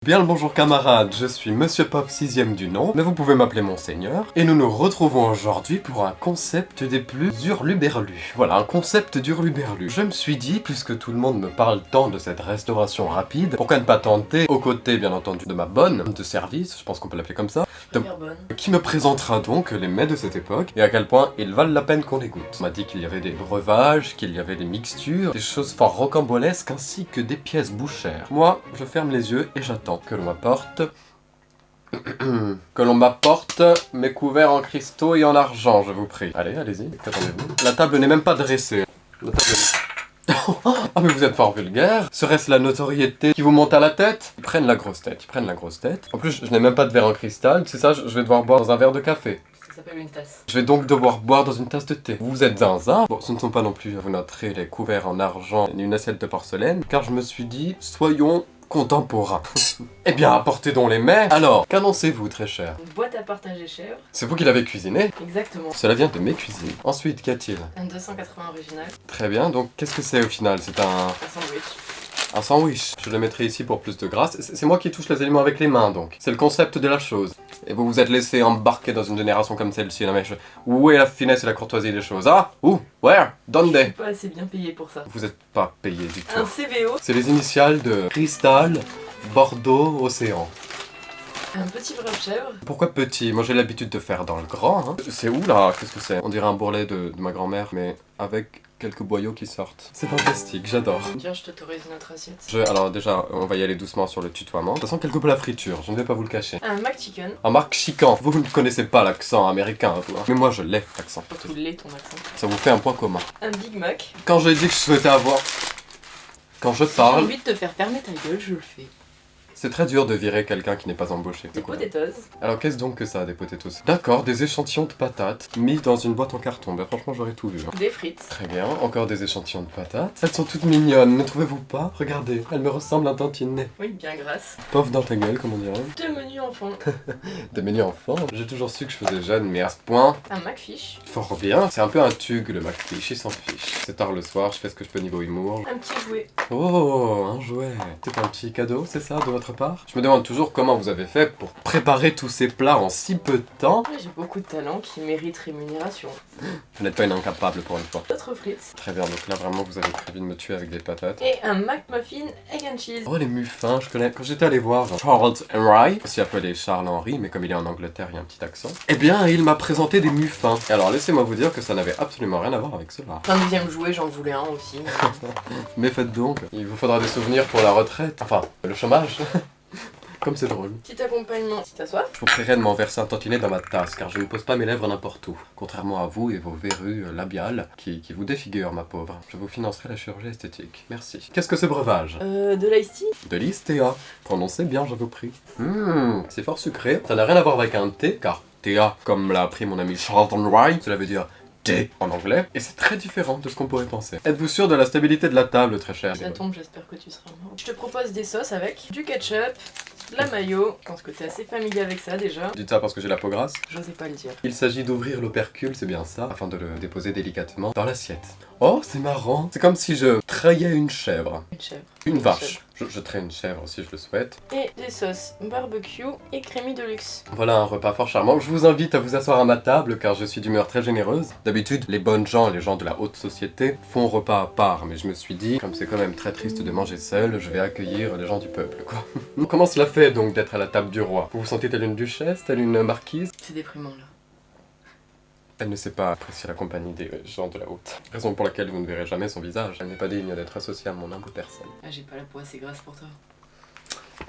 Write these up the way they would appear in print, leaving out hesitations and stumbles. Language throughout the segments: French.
Bien le bonjour camarades, je suis Monsieur Pop 6ème du nom, mais vous pouvez m'appeler Monseigneur, et nous nous retrouvons aujourd'hui pour un concept des plus hurluberlus. Voilà, un concept d'hurluberlu. Je me suis dit, puisque tout le monde me parle tant de cette restauration rapide, pourquoi ne pas tenter, aux côtés bien entendu de ma bonne de service, je pense qu'on peut l'appeler comme ça, qui me présentera donc les mets de cette époque, et à quel point ils valent la peine qu'on les goûte. On m'a dit qu'il y avait des breuvages, qu'il y avait des mixtures, des choses fort rocambolesques, ainsi que des pièces bouchères. Moi, je ferme les yeux et j'attends que l'on m'apporte... que l'on m'apporte mes couverts en cristaux et en argent, je vous prie. Allez, allez-y, qu'attendez-vous? La table n'est même pas dressée. La table est... Ah mais vous êtes fort vulgaire. Serait-ce la notoriété qui vous monte à la tête? Ils prennent la grosse tête, ils prennent la grosse tête. En plus, je n'ai même pas de verre en cristal, c'est ça, je vais devoir boire dans un verre de café. Ça s'appelle une tasse. Je vais donc devoir boire dans une tasse de thé. Vous êtes zinzin. Bon, ce ne sont pas non plus, vous noterez, les couverts en argent ni une assiette de porcelaine, car je me suis dit, soyons contemporains. Eh bien, apportez donc les mets. Alors, qu'annoncez-vous, très cher? Une boîte à partager chèvre. C'est vous qui l'avez cuisiné? Exactement. Cela vient de mes cuisines. Ensuite, qu'y a-t-il? Un 280 original. Très bien, donc qu'est-ce que c'est au final? C'est Un sandwich. un sandwich. Je le mettrai ici pour plus de grâce. C'est moi qui touche les aliments avec les mains, donc. C'est le concept de la chose. Et vous vous êtes laissé embarquer dans une génération comme celle-ci. Non mais où est la finesse et la courtoisie des choses? Ah? Où? Where? Donde? Je suis pas assez bien payé pour ça. Vous êtes pas payé du tout. Un CVO. C'est les initiales de Cristal, Bordeaux, Océan. Un petit bras de chèvre. Pourquoi petit? Moi j'ai l'habitude de faire dans le grand. Hein. C'est où là? Qu'est-ce que c'est? On dirait un bourrelet de ma grand-mère, mais avec quelques boyaux qui sortent. C'est fantastique, j'adore. Tiens, je t'autorise notre assiette. Alors déjà, on va y aller doucement sur le tutoiement. Ça sent quelque peu la friture, je ne vais pas vous le cacher. Un McChicken. Un Marc Chican, vous ne connaissez pas l'accent américain, vous. Hein. Mais moi je l'ai, l'accent. Surtout l'est ton accent. Ça vous fait un point commun. Un Big Mac. Quand j'ai dit que je souhaitais avoir... Quand je Si j'ai parle... envie de te faire fermer ta gueule, je le fais. C'est très dur de virer quelqu'un qui n'est pas embauché. Des potatoes. Alors qu'est-ce donc que ça, des potatoes? D'accord, des échantillons de patates mis dans une boîte en carton. Ben franchement j'aurais tout vu. Hein. Des frites. Très bien, encore des échantillons de patates. Elles sont toutes mignonnes, ne trouvez-vous pas? Regardez, elles me ressemblent un tantinet. Oui, bien grasse. Pauvre dans ta gueule, comme on dirait. Deux menus enfants. Des menus enfants. J'ai toujours su que je faisais jeune, mais à ce point... Un McFish. Fort bien. C'est un peu un tug, le McFish, il s'en fiche. C'est tard le soir, je fais ce que je peux niveau humour. Un petit jouet. Oh, un jouet. C'est un petit cadeau, c'est ça, de votre part? Je me demande toujours comment vous avez fait pour préparer tous ces plats en si peu de temps. J'ai beaucoup de talent qui méritent rémunération. Vous n'êtes pas une incapable pour une fois. D'autres frites. Très bien, donc là vraiment vous avez prévu de me tuer avec des patates. Et un McMuffin egg and cheese. Oh les muffins, je connais. Quand j'étais allé voir Charles Henry, aussi appelé Charles Henry, mais comme il est en Angleterre, il y a un petit accent. Eh bien, il m'a présenté des muffins. Et alors laissez-moi vous dire que ça n'avait absolument rien à voir avec cela. Un deuxième jouet, j'en voulais un aussi. Mais faites donc, il vous faudra des souvenirs pour la retraite. Enfin, le chômage. Comme c'est drôle. Petit accompagnement, si t'as soif. Je vous prierai de m'en verser un tantinet dans ma tasse, car je ne pose pas mes lèvres n'importe où. Contrairement à vous et vos verrues labiales, qui vous défigurent, ma pauvre. Je vous financerai la chirurgie esthétique. Merci. Qu'est-ce que ce breuvage? De l'ice tea. De l'Istea. Prononcez bien, je vous prie. C'est fort sucré. Ça n'a rien à voir avec un thé, car Théa, comme l'a appris mon ami Charles Wright, cela veut dire thé en anglais, et c'est très différent de ce qu'on pourrait penser. Êtes-vous sûr de la stabilité de la table, très cher? Ça tombe, j'espère que tu seras mort. Je te propose des sauces avec du ketchup, de la mayo. Je pense que t'es assez familier avec ça déjà. Dites ça parce que j'ai la peau grasse? J'osais pas le dire. Il s'agit d'ouvrir l'opercule, c'est bien ça, afin de le déposer délicatement dans l'assiette. Oh, c'est marrant. C'est comme si je traillais une chèvre. Une chèvre. Une vache. Je traite une chèvre si je le souhaite. Et des sauces barbecue et crémy de luxe. Voilà un repas fort charmant. Je vous invite à vous asseoir à ma table car je suis d'humeur très généreuse. D'habitude, les bonnes gens, les gens de la haute société, font repas à part. Mais je me suis dit, comme c'est quand même très triste de manger seul, je vais accueillir les gens du peuple, quoi. Comment cela fait donc d'être à la table du roi? Vous vous sentez telle une duchesse, telle une marquise? C'est déprimant là. Elle ne sait pas apprécier la compagnie des gens de la haute. Raison pour laquelle vous ne verrez jamais son visage. Elle n'est pas digne d'être associée à mon humble personne. Ah, j'ai pas la peau assez grasse pour toi.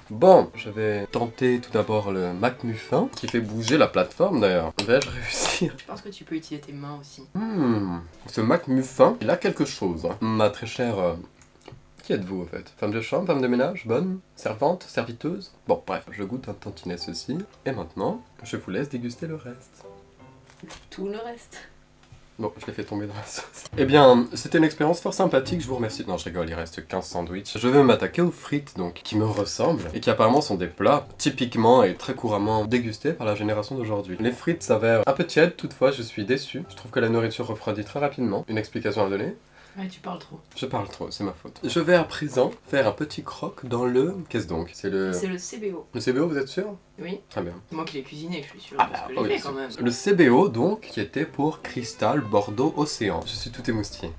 Bon, je vais tenter tout d'abord le McMuffin, qui fait bouger la plateforme d'ailleurs. Vais-je réussir? Je pense que tu peux utiliser tes mains aussi. Ce McMuffin, il a quelque chose. Hein. Ma très chère... Qui êtes-vous, au fait? Femme de chambre, femme de ménage, bonne, servante, serviteuse? Bon, bref, je goûte un tantinet ceci. Et maintenant, je vous laisse déguster le reste. Tout le reste. Bon, je l'ai fait tomber dans la sauce. Eh bien, c'était une expérience fort sympathique, je vous remercie. Non, je rigole, il reste 15 sandwichs. Je vais m'attaquer aux frites, donc, qui me ressemblent, et qui apparemment sont des plats typiquement et très couramment dégustés par la génération d'aujourd'hui. Les frites s'avèrent un peu tièdes, toutefois, je suis déçu. Je trouve que la nourriture refroidit très rapidement. Une explication à donner? Ouais, tu parles trop. Je parle trop, c'est ma faute. Je vais à présent faire un petit croc dans le... Qu'est-ce donc? C'est le CBO. Le CBO, vous êtes sûr? Oui. Très bien. C'est moi qui l'ai cuisiné, je suis sûre. Ah parce que bah, j'ai oui, fait quand même. Le CBO, donc, qui était pour Cristal, Bordeaux, Océan. Je suis tout émoustillé.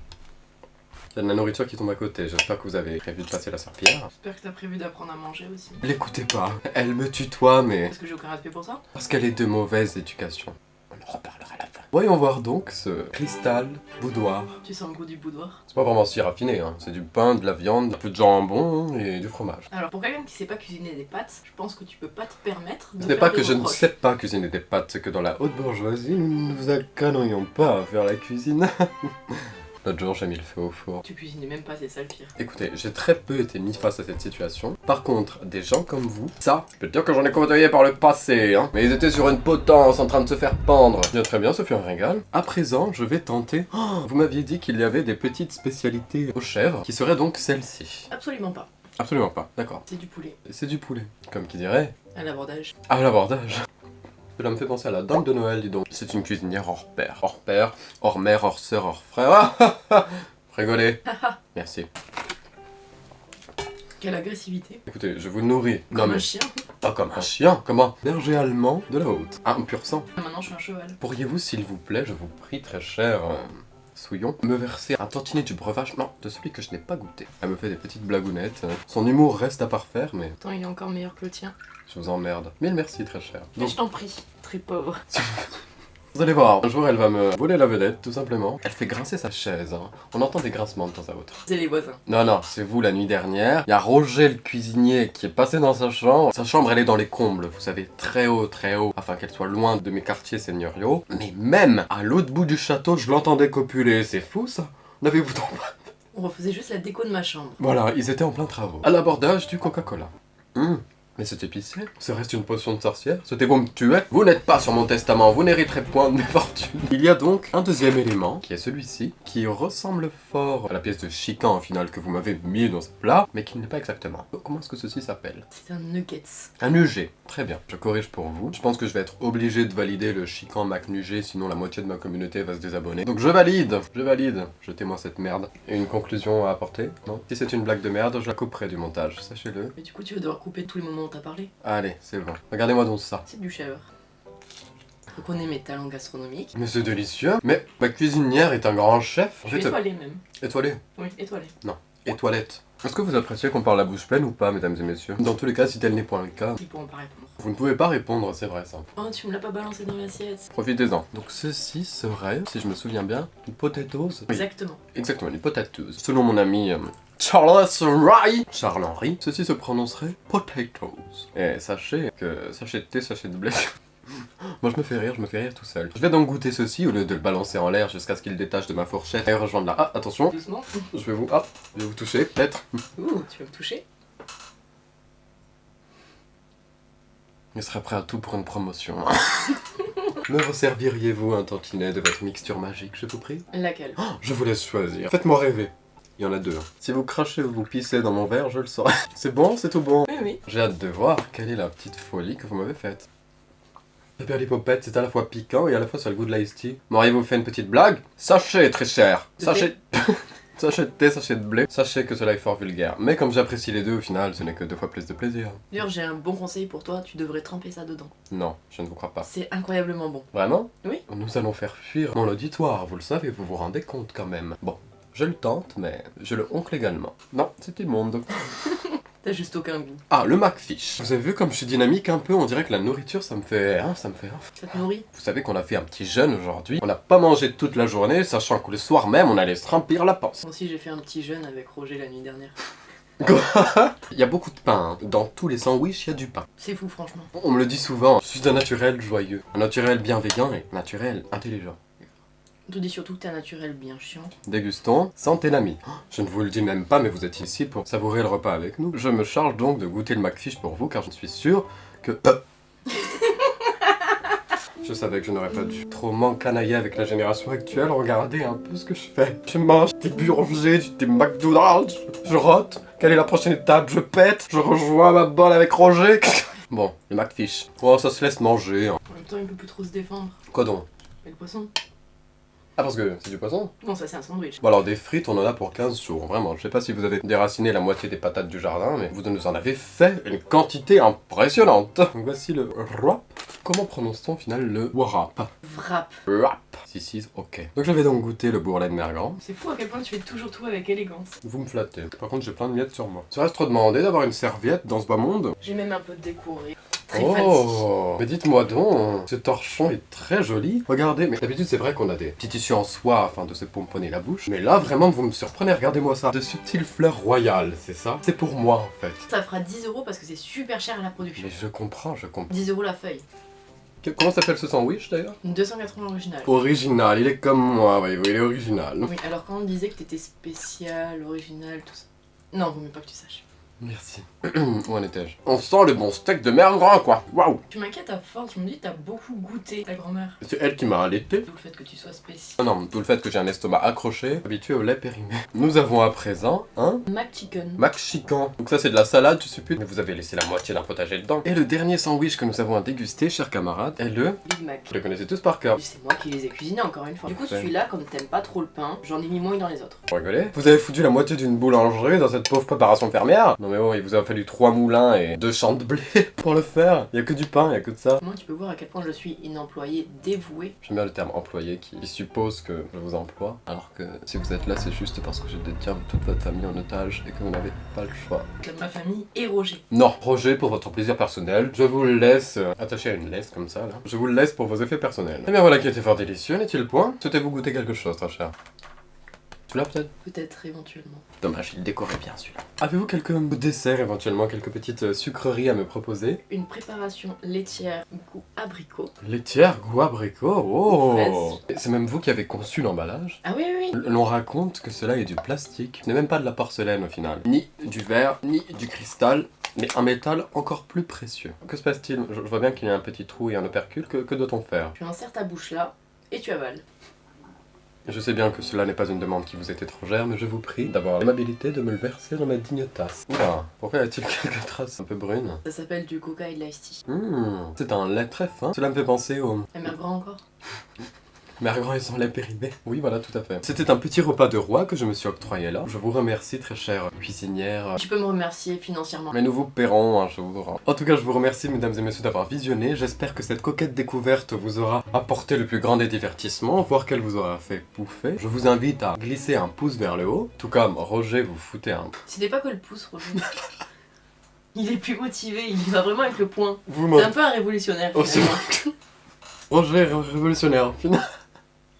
Il y a de la nourriture qui tombe à côté. J'espère que vous avez prévu de passer la serpillière. J'espère que t'as prévu d'apprendre à manger aussi. L'écoutez pas. Elle me tutoie, mais... Parce que j'ai aucun respect pour ça. Parce qu'elle est de mauvaise éducation. On en reparlera à la fin. Voyons voir donc ce Cristal Boudoir. Tu sens le goût du boudoir. C'est pas vraiment si raffiné, hein. C'est du pain, de la viande, un peu de jambon et du fromage. Alors pour quelqu'un qui sait pas cuisiner des pâtes, je pense que tu peux pas te permettre de Ce n'est faire pas des que je ne reproches. sais pas cuisiner des pâtes, c'est que dans la haute bourgeoisie, nous ne vous accadrions pas à faire la cuisine. L'autre jour, j'ai mis le feu au four. Tu cuisinais même pas, c'est ça le pire. Écoutez, j'ai très peu été mis face à cette situation. Par contre, des gens comme vous, ça, je peux te dire que j'en ai côtoyé par le passé, hein. Mais ils étaient sur une potence en train de se faire pendre. Bien très bien, ce fut un régal. À présent, je vais tenter... Oh, vous m'aviez dit qu'il y avait des petites spécialités aux chèvres, qui seraient donc celles-ci. Absolument pas. Absolument pas, d'accord. C'est du poulet. C'est du poulet, comme qui dirait. À l'abordage. À l'abordage. Cela me fait penser à la dame de Noël, dis donc. C'est une cuisinière hors père. Hors père, hors mère, hors sœur, hors frère. Rigolez. Merci. Quelle agressivité. Écoutez, je vous nourris. Comme un chien. Pas comme un chien. Comment? Berger allemand de la haute. Un pur sang. Maintenant je suis un cheval. Pourriez-vous, s'il vous plaît, je vous prie très cher, Souillon, me verser un tantinet du breuvage, non, de celui que je n'ai pas goûté. Elle me fait des petites blagounettes. Son humour reste à parfaire, mais Attends, il est encore meilleur que le tien. je vous emmerde. Mille merci, très cher. Mais je t'en prie. Très pauvre. Vous allez voir, un jour elle va me voler la vedette, tout simplement. Elle fait grincer sa chaise, hein. On entend des grincements de temps à autre. C'est les voisins. Non, non, c'est vous la nuit dernière. Il y a Roger le cuisinier qui est passé dans sa chambre. Sa chambre, elle est dans les combles, vous savez, très haut, afin qu'elle soit loin de mes quartiers seigneuriaux. Mais même à l'autre bout du château, je l'entendais copuler. C'est fou ça? N'avez-vous donc pas? On refaisait juste la déco de ma chambre. Voilà, ils étaient en plein travaux. À l'abordage du Coca-Cola. Mais c'est épicé. Ce reste une potion de sorcière. Souhaitez-vous me tuer? Vous n'êtes pas sur mon testament, vous n'hériterez point de mes fortunes. Il y a donc un deuxième élément, qui est celui-ci, qui ressemble fort à la pièce de chican au final que vous m'avez mis dans ce plat, mais qui ne l'est pas exactement. Comment est-ce que ceci s'appelle? C'est un nuggets. Un UG. Très bien, je corrige pour vous. Je pense que je vais être obligé de valider le chican MacNugé, sinon la moitié de ma communauté va se désabonner. Donc je valide. Jetez-moi cette merde. Et une conclusion à apporter? Non? Si c'est une blague de merde, je la couperai du montage, sachez-le. Mais du coup, tu vas devoir couper tous les moments où t'as parlé. Allez, c'est bon. Regardez-moi donc ça. C'est du chèvre. Je reconnais mes talents gastronomiques. Mais c'est délicieux. Mais ma cuisinière est un grand chef. Je suis étoilée même. Étoilé? Oui, étoilée. Non. Étoilette. Est-ce que vous appréciez qu'on parle la bouche pleine ou pas, mesdames et messieurs? Dans tous les cas, si tel n'est point le cas, Ils pourront pas répondre. vous ne pouvez pas répondre, c'est vrai ça. Oh, tu me l'as pas balancé dans l'assiette. Profitez-en. Donc ceci serait, si je me souviens bien, une potatoes. Oui, Exactement. exactement, une potatoes. Selon mon ami Charles-Henri, ceci se prononcerait potatoes. Et sachez que, sachez de thé, sachez de blé. Moi je me fais rire tout seul. Je vais donc goûter ceci au lieu de le balancer en l'air jusqu'à ce qu'il détache de ma fourchette et rejoindre là. Ah, attention, Doucement. je vais vous toucher, peut-être. Ouh, tu vas me toucher. Il serait prêt à tout pour une promotion. Me resserviriez-vous un tantinet de votre mixture magique, je vous prie? Laquelle? Oh, je vous laisse choisir. Faites-moi rêver. Il y en a deux. Si vous crachez ou vous pissez dans mon verre, je le saurai. C'est bon, c'est tout bon. Oui, oui. J'ai hâte de voir quelle est la petite folie que vous m'avez faite. Perlipopette, c'est à la fois piquant et à la fois sur le goût de l'ice tea. M'auriez-vous fait une petite blague? Sachez, très cher. De Sachez... Sachez de thé, sachez de blé. Sachez que cela est fort vulgaire. Mais comme j'apprécie les deux, au final, ce n'est que 2 fois plus de plaisir. D'ailleurs, j'ai un bon conseil pour toi, tu devrais tremper ça dedans. Non, je ne vous crois pas. C'est incroyablement bon. Vraiment? Oui. Nous allons faire fuir mon auditoire, vous le savez, vous vous rendez compte quand même. Bon, je le tente, mais je le oncle également. Non, c'est immonde. T'as juste aucun goût. Ah, le McFish. Vous avez vu comme je suis dynamique un peu? On dirait que la nourriture, ça me fait... Ça te nourrit? Vous savez qu'on a fait un petit jeûne aujourd'hui. On n'a pas mangé toute la journée, sachant que le soir même, on allait se remplir la panse. Moi aussi, j'ai fait un petit jeûne avec Roger la nuit dernière. Il y a beaucoup de pain. Hein. Dans tous les sandwichs, il y a du pain. C'est fou, franchement. On me le dit souvent. Je suis un naturel joyeux. Un naturel bienveillant et naturel intelligent. On te dit surtout que t'es un naturel bien chiant. Dégustons, santé l'ami. Je ne vous le dis même pas, mais vous êtes ici pour savourer le repas avec nous. Je me charge donc de goûter le McFish pour vous, car je suis sûr que... Je savais que je n'aurais pas dû trop m'encanailler avec la génération actuelle. Regardez un peu ce que je fais. Je mange des burgers, des McDonald's, je rote. Quelle est la prochaine étape? Je pète, je rejoins ma balle avec Roger. Bon, le McFish. Oh, ça se laisse manger. Hein. En même temps, il peut plus trop se défendre. Quoi donc? Mais le poisson. Ah, parce que c'est du poisson? Non, ça c'est un sandwich. Bon alors des frites on en a pour 15 jours, vraiment. Je sais pas si vous avez déraciné la moitié des patates du jardin, mais vous nous en avez fait une quantité impressionnante. Donc voici le wrap. Comment prononce-t-on au final le wrap? Wrap. Wrap. Si, ok. Donc je vais donc goûter le bourrelet de Mergan. C'est fou à quel point tu fais toujours tout avec élégance. Vous me flattez. Par contre j'ai plein de miettes sur moi. Ça reste trop demandé d'avoir une serviette dans ce bas monde. J'ai même un peu décoré. Très fancy. Oh, mais dites-moi donc, ce torchon est très joli. Regardez, mais d'habitude c'est vrai qu'on a des petits tissus en soie afin de se pomponner la bouche. Mais là vraiment vous me surprenez, regardez-moi ça. De subtiles fleurs royales, c'est ça? C'est pour moi en fait. Ça fera 10 € parce que c'est super cher à la production. Mais je comprends. 10 € la feuille. Comment s'appelle ce sandwich d'ailleurs? 280 original. Original, il est comme moi, oui, il est original. Oui, alors quand on disait que t'étais spécial, original, tout ça. Non, vaut mieux pas que tu saches. Merci. Où en étais-je? On sent le bon steak de Mergan quoi. Waouh! Tu m'inquiètes à force, je me dis que t'as beaucoup goûté ta grand-mère. C'est elle qui m'a allaité. D'où le fait que tu sois spécial. Ah non, tout le fait que j'ai un estomac accroché, habitué au lait périmé. Nous avons à présent un McChicken. McChicken. Donc ça c'est de la salade, je suppose, mais vous avez laissé la moitié d'un potager dedans. Et le dernier sandwich que nous avons à déguster, chers camarades, est le... Big Mac. Vous le connaissez tous par cœur. C'est moi qui les ai cuisinés encore une fois. Du coup, Parfait. celui-là, comme t'aimes pas trop le pain, j'en ai mis moins que dans les autres. Vous rigolez? Vous avez foutu la moitié d'une boulangerie dans cette pauvre préparation fermière? Non mais oh, il vous a fallu 3 moulins et 2 champs de blé pour le faire. Il y a que du pain, il y a que de ça. Moi, tu peux voir à quel point je suis une employée dévouée. J'aime bien le terme employé qui suppose que je vous emploie, alors que si vous êtes là, c'est juste parce que je détiens toute votre famille en otage et que vous n'avez pas le choix. Comme ma famille et Roger. Non, Roger, pour votre plaisir personnel, je vous le laisse attaché à une laisse comme ça, là. Je vous le laisse pour vos effets personnels. Et bien voilà qui était fort délicieux, n'est-il point? Souhaitez-vous goûter quelque chose, très cher? Tu l'as peut-être? Peut-être éventuellement. Dommage, il décorait bien celui-là. Avez-vous quelques desserts éventuellement, quelques petites sucreries à me proposer? Une préparation laitière goût abricot. Laitière, goût abricot, oh! Fraise. C'est même vous qui avez conçu l'emballage? Ah oui, oui, oui. L'on raconte que cela est du plastique. Ce n'est même pas de la porcelaine au final. Ni du verre, ni du cristal, mais un métal encore plus précieux. Que se passe-t-il? Je vois bien qu'il y a un petit trou et un opercule. Que doit-on faire? Tu insères ta bouche là et tu avales. Je sais bien que cela n'est pas une demande qui vous est étrangère, mais je vous prie d'avoir l'amabilité de me le verser dans ma digne tasse. Oula, pourquoi y a-t-il quelques traces un peu brunes? Ça s'appelle du coca et de l'ice tea. C'est un lait très fin. Cela me fait penser au... Et mère grand encore. Mergan et son lait périmé. Oui, voilà, tout à fait. C'était un petit repas de roi que je me suis octroyé là. Je vous remercie, très chère cuisinière. Tu peux me remercier financièrement. Mais nous vous paierons un jour. En tout cas, je vous remercie, mesdames et messieurs, d'avoir visionné. J'espère que cette coquette découverte vous aura apporté le plus grand des divertissements, voire qu'elle vous aura fait pouffer. Je vous invite à glisser un pouce vers le haut, tout comme Roger vous foutez un... C'était pas que le pouce, Roger. Il est plus motivé, il va vraiment avec le poing. Vous C'est un peu un révolutionnaire Oh, c'est finalement. Roger révolutionnaire, finalement.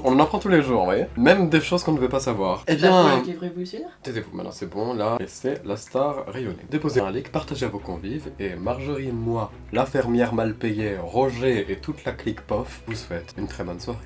On en apprend tous les jours, vous voyez. Même des choses qu'on ne veut pas savoir. Eh T'as quoi bien... avec les révolutionnaires? Taisez-vous, maintenant c'est bon, là, laissez la star rayonner. Déposez un like, partagez à vos convives, et Marjorie et moi, la fermière mal payée, Roger et toute la clique POF, vous souhaitent une très bonne soirée.